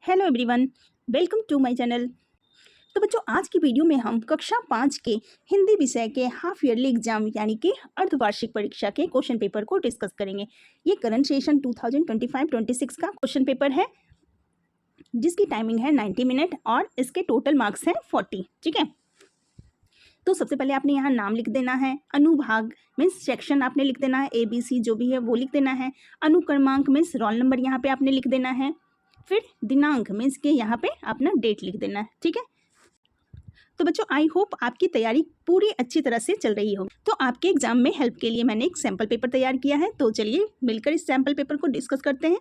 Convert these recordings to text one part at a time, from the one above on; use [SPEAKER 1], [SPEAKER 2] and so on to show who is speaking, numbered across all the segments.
[SPEAKER 1] Hello everyone, welcome to my channel. तो बच्चों, आज की वीडियो में हम कक्षा 5 के हिंदी विषय के हाफ ईयरली एग्जाम यानी कि अर्धवार्षिक परीक्षा के क्वेश्चन पेपर को डिस्कस करेंगे। ये करंट सेशन 2025-26 का क्वेश्चन पेपर है जिसकी टाइमिंग है 90 मिनट और इसके टोटल मार्क्स हैं 40। ठीक है, तो सबसे पहले आपने यहाँ नाम लिख देना है। अनुभाग मीन्स सेक्शन आपने लिख देना है, ABC जो भी है वो लिख देना है। अनुक्रमांक मीन्स रोल नंबर यहाँ पे आपने लिख देना है। फिर दिनांक मीन्स के यहाँ पे अपना डेट लिख देना है। ठीक है, तो बच्चों आई होप आपकी तैयारी पूरी अच्छी तरह से चल रही होगी। तो आपके एग्जाम में हेल्प के लिए मैंने एक सैम्पल पेपर तैयार किया है, तो चलिए मिलकर इस सैम्पल पेपर को डिस्कस करते हैं।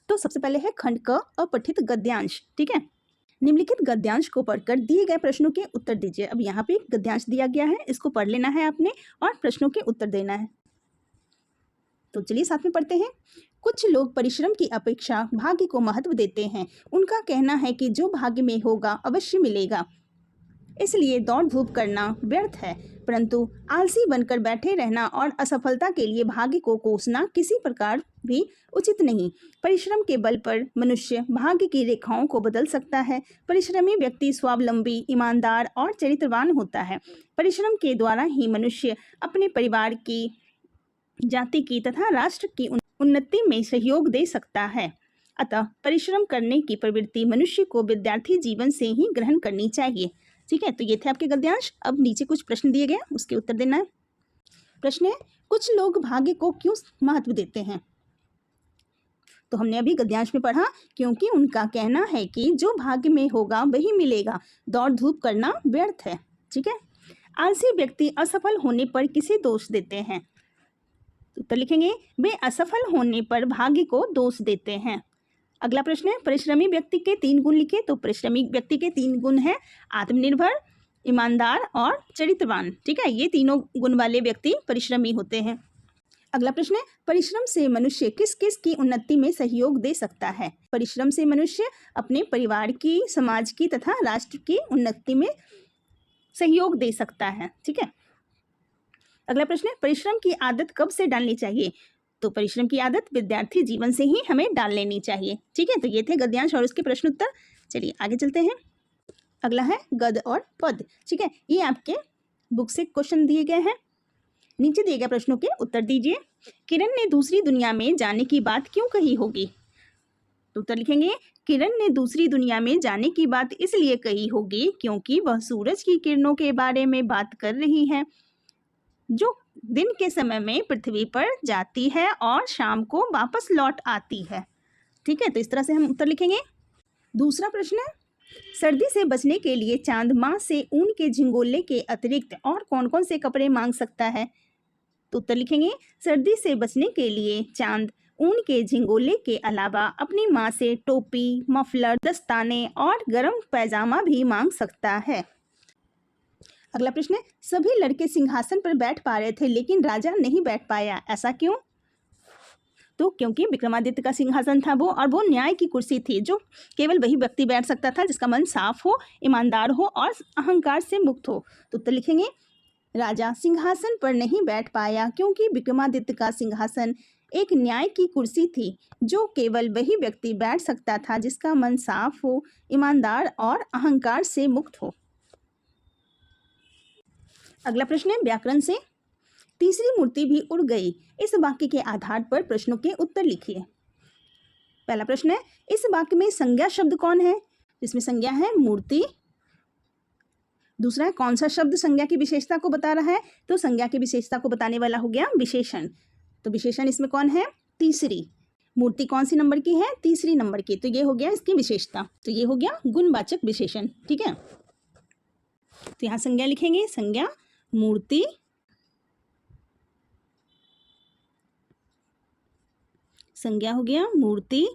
[SPEAKER 1] तो सबसे पहले है खंड क अपठित गद्यांश। ठीक है, निम्नलिखित गद्यांश को पढ़कर दिए गए प्रश्नों के उत्तर दीजिए। अब यहाँ पे गद्यांश दिया गया है, इसको पढ़ लेना है आपने और प्रश्नों के उत्तर देना है। तो चलिए साथ में पढ़ते हैं। कुछ लोग परिश्रम की अपेक्षा भाग्य को महत्व देते हैं। उनका कहना है कि जो भाग्य में होगा अवश्य मिलेगा, इसलिए दौड़ धूप करना व्यर्थ है। परंतु आलसी बनकर बैठे रहना और असफलता के लिए भाग्य को कोसना किसी प्रकार भी उचित नहीं। परिश्रम के बल पर मनुष्य भाग्य की रेखाओं को बदल सकता है। परिश्रमी व्यक्ति स्वावलंबी, ईमानदार और चरित्रवान होता है। परिश्रम के द्वारा ही मनुष्य अपने परिवार की, जाति की तथा राष्ट्र की उन्नति में सहयोग दे सकता है। अतः परिश्रम करने की प्रवृत्ति मनुष्य को विद्यार्थी जीवन से ही ग्रहण करनी चाहिए। ठीक है, तो ये थे आपके गद्यांश। अब नीचे कुछ प्रश्न दिए गए, उसके उत्तर देना है। प्रश्न है, कुछ लोग भाग्य को क्यों महत्व देते हैं? तो हमने अभी गद्यांश में पढ़ा, क्योंकि उनका कहना है कि जो भाग्य में होगा वही मिलेगा, दौड़ धूप करना व्यर्थ है। ठीक है, आलसी व्यक्ति असफल होने पर किसे दोष देते हैं? उत्तर लिखेंगे, वे असफल होने पर भाग्य को दोष देते हैं। अगला प्रश्न है, परिश्रमी व्यक्ति के 3 गुण लिखे। तो परिश्रमी व्यक्ति के 3 गुण हैं, आत्मनिर्भर, ईमानदार और चरित्रवान। ठीक है, ये तीनों गुण वाले व्यक्ति परिश्रमी होते हैं। अगला प्रश्न है, परिश्रम से मनुष्य किस किस की उन्नति में सहयोग दे सकता है? परिश्रम से मनुष्य अपने परिवार की, समाज की तथा राष्ट्र की उन्नति में सहयोग दे सकता है। ठीक है, अगला प्रश्न है, परिश्रम की आदत कब से डालनी चाहिए? तो परिश्रम की आदत विद्यार्थी जीवन से ही हमें डाल लेनी चाहिए। ठीक है, तो ये थे गद्यांश और उसके प्रश्न उत्तर। चलिए आगे चलते हैं। अगला है गद्य और पद। ठीक है, ये आपके बुक से क्वेश्चन दिए गए हैं। नीचे दिए गए प्रश्नों के उत्तर दीजिए। किरण ने दूसरी दुनिया में जाने की बात क्यों कही होगी? तो उत्तर लिखेंगे, किरण ने दूसरी दुनिया में जाने की बात इसलिए कही होगी क्योंकि वह सूरज की किरणों के बारे में बात कर रही है, जो दिन के समय में पृथ्वी पर जाती है और शाम को वापस लौट आती है। ठीक है, तो इस तरह से हम उत्तर लिखेंगे। दूसरा प्रश्न है, सर्दी से बचने के लिए चांद माँ से ऊन के झिंगोले के अतिरिक्त और कौन कौन से कपड़े मांग सकता है? तो उत्तर लिखेंगे, सर्दी से बचने के लिए चांद ऊन के झिंगोले के अलावा अपनी माँ से टोपी, मफलर, दस्ताने और गर्म पैजामा भी मांग सकता है। अगला प्रश्न है, सभी लड़के सिंहासन पर बैठ पा रहे थे लेकिन राजा नहीं बैठ पाया, ऐसा क्यों? तो क्योंकि विक्रमादित्य का सिंहासन था वो, और वो न्याय की कुर्सी थी, जो केवल वही व्यक्ति बैठ सकता था जिसका मन साफ हो, ईमानदार हो और अहंकार से मुक्त हो। तो उत्तर लिखेंगे, राजा सिंहासन पर नहीं बैठ पाया क्योंकि विक्रमादित्य का सिंहासन एक न्याय की कुर्सी थी, जो केवल वही व्यक्ति बैठ सकता था जिसका मन साफ हो, ईमानदार और अहंकार से मुक्त हो। अगला प्रश्न है व्याकरण से, तीसरी मूर्ति भी उड़ गई, इस वाक्य के आधार पर प्रश्नों के उत्तर लिखिए। पहला प्रश्न है, इस वाक्य में संज्ञा शब्द कौन है? इसमें संज्ञा है मूर्ति। दूसरा है, कौन सा शब्द संज्ञा की विशेषता को बता रहा है? तो संज्ञा की विशेषता को बताने वाला हो गया विशेषण। तो विशेषण इसमें कौन है? तीसरी। मूर्ति कौन सी नंबर की है? तीसरी नंबर की, तो ये हो गया इसकी विशेषता। तो ये हो गया गुणवाचक विशेषण। ठीक है, तो यहाँ संज्ञा लिखेंगे, संज्ञा मूर्ति, संज्ञा हो गया मूर्ति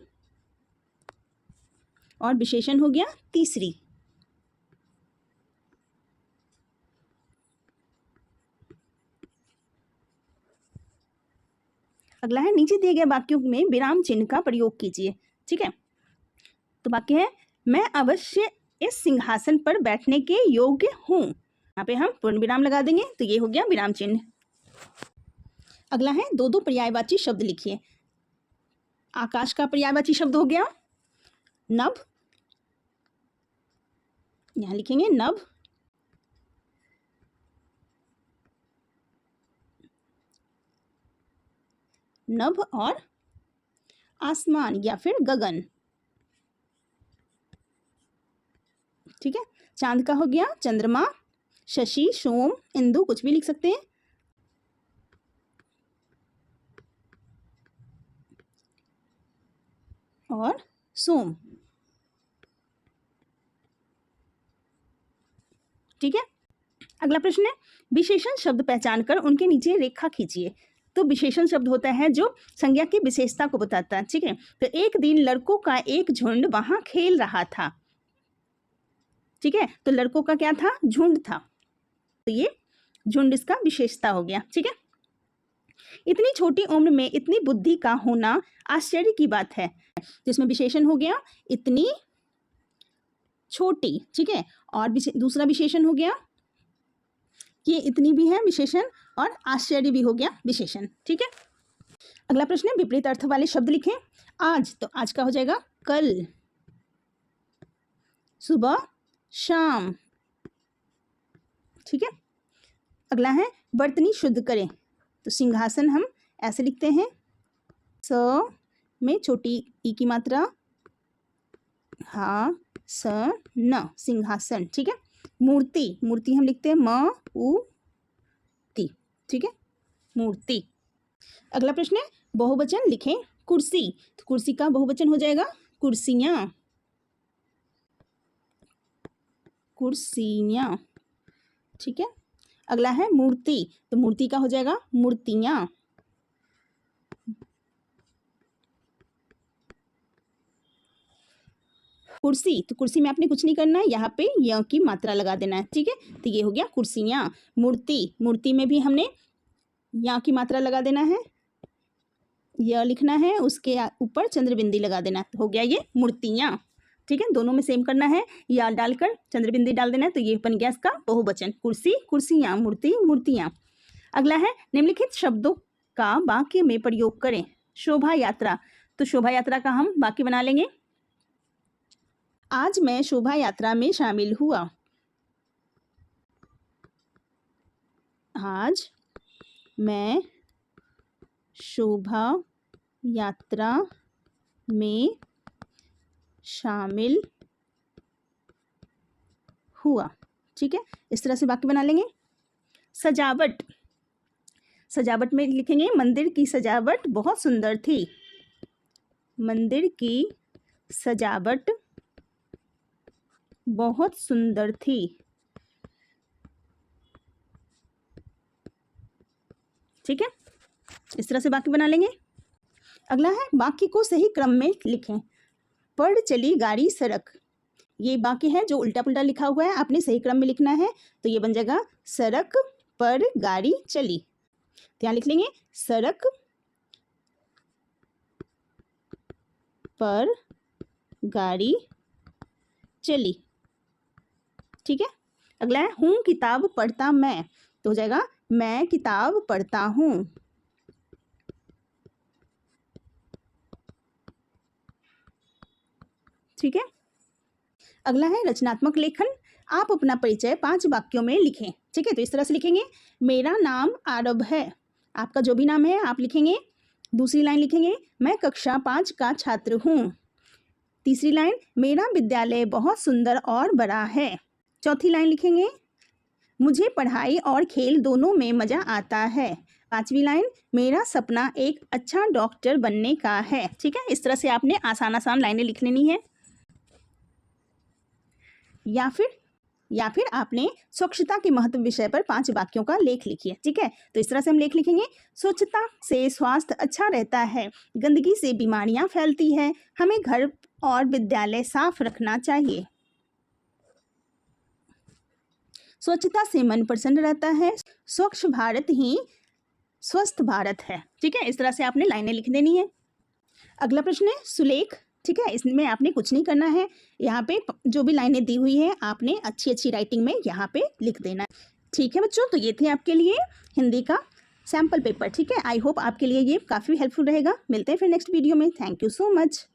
[SPEAKER 1] और विशेषण हो गया तीसरी। अगला है, नीचे दिए गए वाक्यों में विराम चिन्ह का प्रयोग कीजिए। ठीक है, तो वाक्य है, मैं अवश्य इस सिंहासन पर बैठने के योग्य हूँ। यहाँ पे हम पूर्ण विराम लगा देंगे, तो ये हो गया विराम चिन्ह। अगला है, 2 पर्यायवाची शब्द लिखिए। आकाश का पर्यायवाची शब्द हो गया नभ, यहाँ लिखेंगे नभ, नभ और आसमान या फिर गगन। ठीक है, चांद का हो गया चंद्रमा, शशि, सोम, इंदु, कुछ भी लिख सकते हैं। और सोम। ठीक है, अगला प्रश्न है विशेषण शब्द पहचान कर उनके नीचे रेखा खींचिए। तो विशेषण शब्द होता है जो संज्ञा की विशेषता को बताता है। ठीक है, तो एक दिन लड़कों का एक झुंड वहां खेल रहा था। ठीक है, तो लड़कों का क्या था, झुंड था, तो ये झुंड इसका विशेषता हो गया। ठीक है, इतनी छोटी उम्र में इतनी बुद्धि का होना आश्चर्य की बात है। तो इसमें विशेषण हो गया इतनी छोटी। ठीक है, और दूसरा विशेषण हो गया ये इतनी भी है विशेषण, और आश्चर्य भी हो गया विशेषण। ठीक है, अगला प्रश्न है विपरीत अर्थ वाले शब्द लिखें। आज, तो आज का हो जाएगा कल, सुबह, शाम। ठीक है, अगला है बर्तनी शुद्ध करें। तो सिंहासन हम ऐसे लिखते हैं, स में छोटी ई की मात्रा, हा स न, सिंहासन। ठीक है, मूर्ति, मूर्ति हम लिखते हैं म उ ती। ठीक है, मूर्ति। अगला प्रश्न है बहुवचन लिखें। कुर्सी, तो कुर्सी का बहुवचन हो जाएगा कुर्सियां, कुर्सियां। ठीक है, अगला है मूर्ति, तो मूर्ति का हो जाएगा मूर्तियां। कुर्सी, तो कुर्सी में आपने कुछ नहीं करना है, यहाँ पे य की मात्रा लगा देना है। ठीक है, तो ये हो गया कुर्सियां। मूर्ति, मूर्ति में भी हमने या की मात्रा लगा देना है, य लिखना है, उसके ऊपर चंद्रबिंदी लगा देना है, तो हो गया ये मूर्तियां। ठीक है, दोनों में सेम करना है, या डालकर चंद्रबिंदी डाल देना है, तो ये बन गया इसका बहुवचन, कुर्सी, कुर्सियां, मूर्ति, मूर्तियां। अगला है निम्नलिखित शब्दों का वाक्य में प्रयोग करें। शोभा यात्रा, तो शोभा यात्रा का हम वाक्य बना लेंगे। आज मैं शोभा यात्रा में शामिल हुआ। आज मैं शोभा यात्रा में शामिल हुआ। ठीक है, इस तरह से वाक्य बना लेंगे। सजावट, सजावट में लिखेंगे मंदिर की सजावट बहुत सुंदर थी। मंदिर की सजावट बहुत सुंदर थी। ठीक है, इस तरह से वाक्य बना लेंगे। अगला है वाक्य को सही क्रम में लिखें। पड़ चली गाड़ी सड़क, ये वाक्य है जो उल्टा पुल्टा लिखा हुआ है, आपने सही क्रम में लिखना है, तो ये बन जाएगा सड़क पर गाड़ी चली। तो यहाँ लिख लेंगे सड़क पर गाड़ी चली। ठीक है, अगला है हूँ किताब पढ़ता मैं, तो हो जाएगा मैं किताब पढ़ता हूँ। ठीक है, अगला है रचनात्मक लेखन। आप अपना परिचय 5 वाक्यों में लिखें। ठीक है, तो इस तरह से लिखेंगे मेरा नाम आरव है, आपका जो भी नाम है आप लिखेंगे। दूसरी लाइन लिखेंगे मैं कक्षा 5 का छात्र हूँ। तीसरी लाइन मेरा विद्यालय बहुत सुंदर और बड़ा है। चौथी लाइन लिखेंगे मुझे पढ़ाई और खेल दोनों में मज़ा आता है। पांचवी लाइन मेरा सपना एक अच्छा डॉक्टर बनने का है। ठीक है, इस तरह से आपने आसान आसान लाइनें लिख लेनी है। या फिर आपने स्वच्छता के महत्व विषय पर 5 वाक्यों का लेख लिखिए। ठीक है, तो इस तरह से हम लेख लिखेंगे। स्वच्छता से स्वास्थ्य अच्छा रहता है, गंदगी से बीमारियां फैलती है, हमें घर और विद्यालय साफ रखना चाहिए। स्वच्छता से मन प्रसन्न रहता है, स्वच्छ भारत ही स्वस्थ भारत है। ठीक है, इस तरह से आपने लाइनें लिख देनी है। अगला प्रश्न है सुलेख। ठीक है, इसमें आपने कुछ नहीं करना है, यहाँ पे जो भी लाइनें दी हुई है आपने अच्छी अच्छी राइटिंग में यहाँ पे लिख देना है। ठीक है बच्चों, तो ये थे आपके लिए हिंदी का सैम्पल पेपर। ठीक है, आई होप आपके लिए ये काफ़ी हेल्पफुल रहेगा। मिलते हैं फिर नेक्स्ट वीडियो में। Thank you so much.